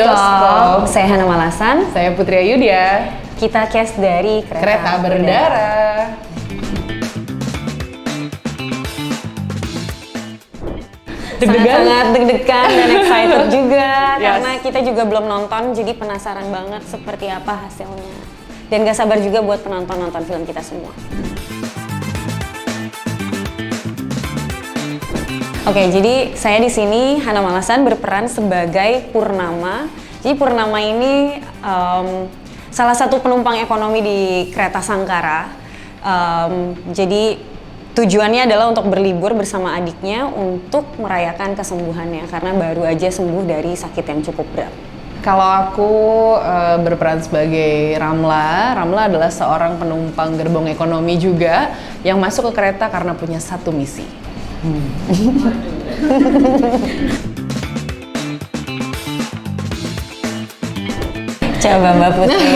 Bioskop. Saya Hana Malasan. Saya Putri Ayudya. Kita cast dari Kereta Berdarah. Sangat deg-degan dan excited juga Yes. karena kita juga belum nonton, jadi penasaran banget seperti apa hasilnya. Dan gak sabar juga buat penonton nonton film kita semua. Oke, jadi saya di sini Hana Malasan berperan sebagai Purnama. Jadi Purnama ini salah satu penumpang ekonomi di kereta Sangkara. Jadi tujuannya adalah untuk berlibur bersama adiknya untuk merayakan kesembuhannya karena baru aja sembuh dari sakit yang cukup berat. Kalau aku berperan sebagai Ramla. Ramla adalah seorang penumpang gerbong ekonomi juga yang masuk ke kereta karena punya satu misi. Coba Mbak Putri.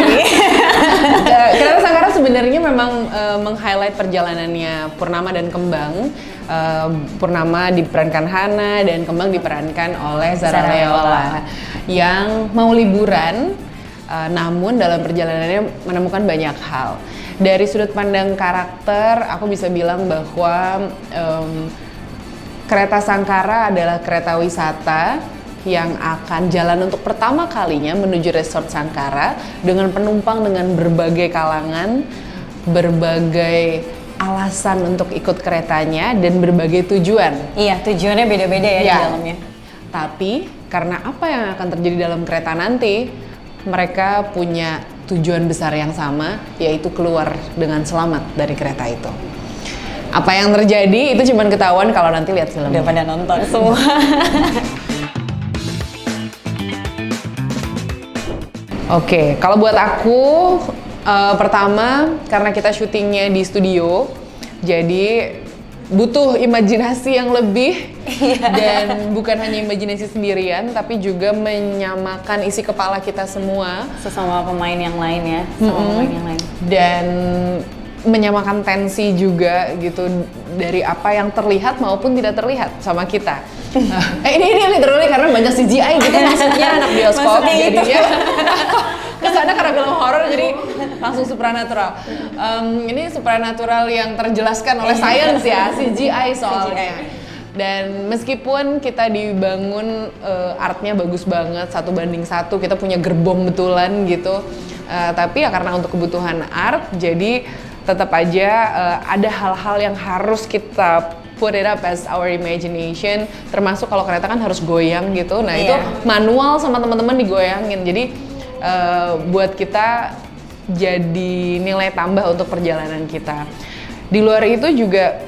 Kereta Sangkara sebenarnya memang meng-highlight perjalanannya Purnama dan Kembang. Purnama diperankan Hana dan Kembang diperankan oleh Zara Leola yang mau liburan, namun dalam perjalanannya menemukan banyak hal. Dari sudut pandang karakter, aku bisa bilang bahwa Kereta Sangkara adalah kereta wisata yang akan jalan untuk pertama kalinya menuju Resort Sangkara dengan penumpang dengan berbagai kalangan, berbagai alasan untuk ikut keretanya dan berbagai tujuan. Iya, tujuannya beda-beda ya di dalamnya. Tapi karena apa yang akan terjadi dalam kereta nanti, mereka punya tujuan besar yang sama, yaitu keluar dengan selamat dari kereta itu. Apa yang terjadi itu cuma ketahuan kalau nanti lihat filmnya. Udah pada nonton semua. Oke, kalau buat aku pertama karena kita syutingnya di studio, jadi butuh imajinasi yang lebih dan bukan hanya imajinasi sendirian, tapi juga menyamakan isi kepala kita semua Sesama pemain yang lain ya, sama pemain yang lain. dan menyamakan tensi juga gitu dari apa yang terlihat maupun tidak terlihat sama kita. Ini literally karena banyak CGI gitu maksudnya anak bioskop jadinya kesana karena film horor jadi langsung supranatural. Ini supranatural yang terjelaskan oleh sains ya, CGI soalnya. Dan meskipun kita dibangun artnya bagus banget 1:1, kita punya gerbong betulan gitu, tapi ya karena untuk kebutuhan art jadi tetap aja ada hal-hal yang harus kita put it up as our imagination, termasuk kalau kereta kan harus goyang gitu. Nah itu manual sama teman-teman digoyangin, jadi buat kita jadi nilai tambah untuk perjalanan kita. Di luar itu juga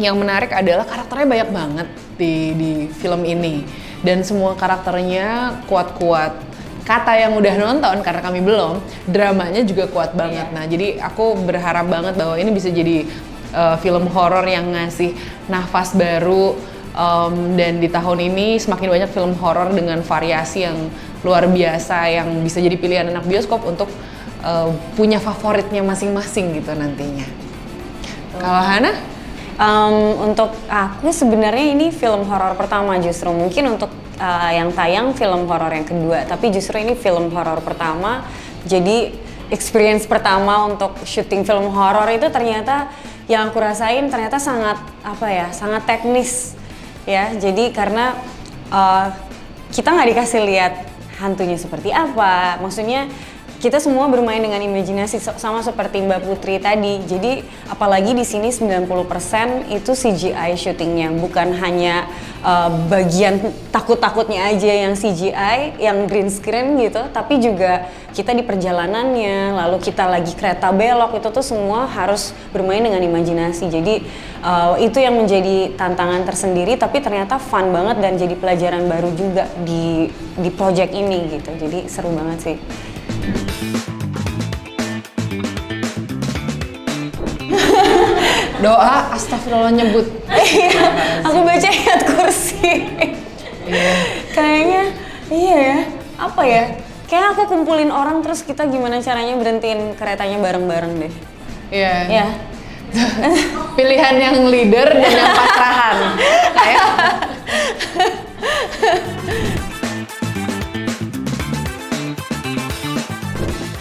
yang menarik adalah karakternya banyak banget di film ini dan semua karakternya kuat-kuat. Kata yang udah nonton karena kami belum, dramanya juga kuat banget. Nah jadi aku berharap banget bahwa ini bisa jadi film horor yang ngasih nafas baru, dan di tahun ini semakin banyak film horor dengan variasi yang luar biasa yang bisa jadi pilihan anak bioskop untuk punya favoritnya masing-masing gitu nantinya. Kalau Hana? Untuk aku sebenarnya ini film horor pertama justru, mungkin untuk yang tayang film horor yang kedua, tapi justru ini film horor pertama. Jadi experience pertama untuk syuting film horor itu ternyata yang aku rasain ternyata sangat sangat teknis ya. Jadi karena kita nggak dikasih lihat hantunya seperti apa, maksudnya kita semua bermain dengan imajinasi sama seperti Mbak Putri tadi. Jadi apalagi di sini 90% itu CGI syutingnya, bukan hanya bagian takut-takutnya aja yang CGI, yang green screen gitu, tapi juga kita di perjalanannya, lalu kita lagi kereta belok, itu tuh semua harus bermain dengan imajinasi. Jadi itu yang menjadi tantangan tersendiri, tapi ternyata fun banget dan jadi pelajaran baru juga di project ini gitu. Jadi seru banget sih. Doa astagfirullah nyebut. Aku baca ayat kursi. Kayaknya iya ya. Apa ya? Kayak aku kumpulin orang terus kita gimana caranya berhentiin keretanya bareng-bareng deh. Iya. Ya. Pilihan yang leader dan yang pasrahan. Kayak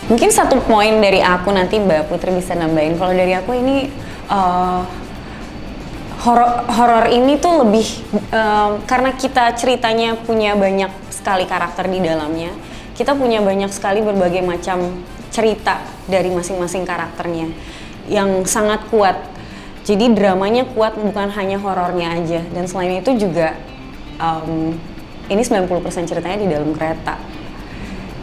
Mungkin satu poin dari aku, nanti Mbak Putri bisa nambahin. Kalau dari aku ini horor ini tuh lebih karena kita ceritanya punya banyak sekali karakter di dalamnya. Kita punya banyak sekali berbagai macam cerita dari masing-masing karakternya yang sangat kuat. Jadi dramanya kuat, bukan hanya horornya aja. Dan selain itu juga ini 90% ceritanya di dalam kereta.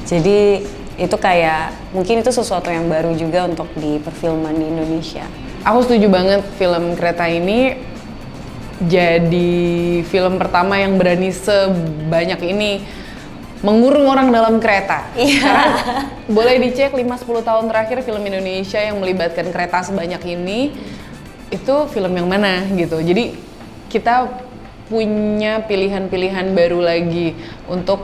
Jadi itu kayak mungkin itu sesuatu yang baru juga untuk di perfilman di Indonesia. Aku setuju banget, film Kereta ini jadi film pertama yang berani sebanyak ini mengurung orang dalam kereta. Karena boleh dicek 5-10 tahun terakhir film Indonesia yang melibatkan kereta sebanyak ini itu film yang mana gitu. Jadi kita punya pilihan-pilihan baru lagi untuk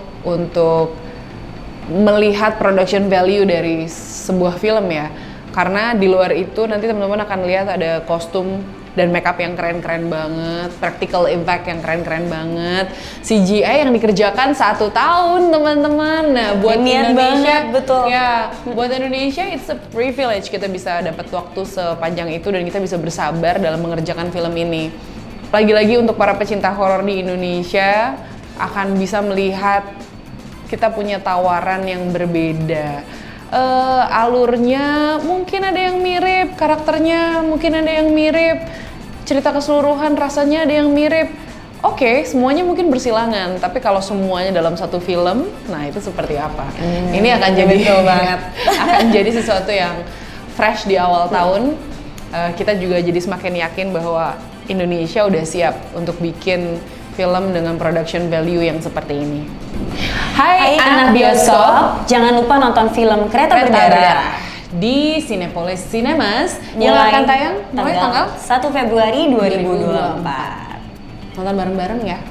melihat production value dari sebuah film ya. Karena di luar itu nanti teman-teman akan lihat ada kostum dan makeup yang keren-keren banget, practical effect yang keren-keren banget, CGI yang dikerjakan 1 tahun teman-teman. Nah buat Indonesia, banget, betul. Ya, buat Indonesia it's a privilege kita bisa dapat waktu sepanjang itu dan kita bisa bersabar dalam mengerjakan film ini. Lagi-lagi untuk para pecinta horor di Indonesia akan bisa melihat kita punya tawaran yang berbeda. Alurnya mungkin ada yang mirip, karakternya mungkin ada yang mirip, cerita keseluruhan rasanya ada yang mirip. Oke, semuanya mungkin bersilangan, tapi kalau semuanya dalam satu film, nah itu seperti apa? Ini akan jadi banget, akan jadi sesuatu yang fresh di awal tahun. Kita juga jadi semakin yakin bahwa Indonesia udah siap untuk bikin film dengan production value yang seperti ini. Hai anak bioskop, jangan lupa nonton film Kereta Berdarah di Cinepolis Cinemas yang akan tayang mulai tanggal 1 Februari 2024. Nonton bareng-bareng ya.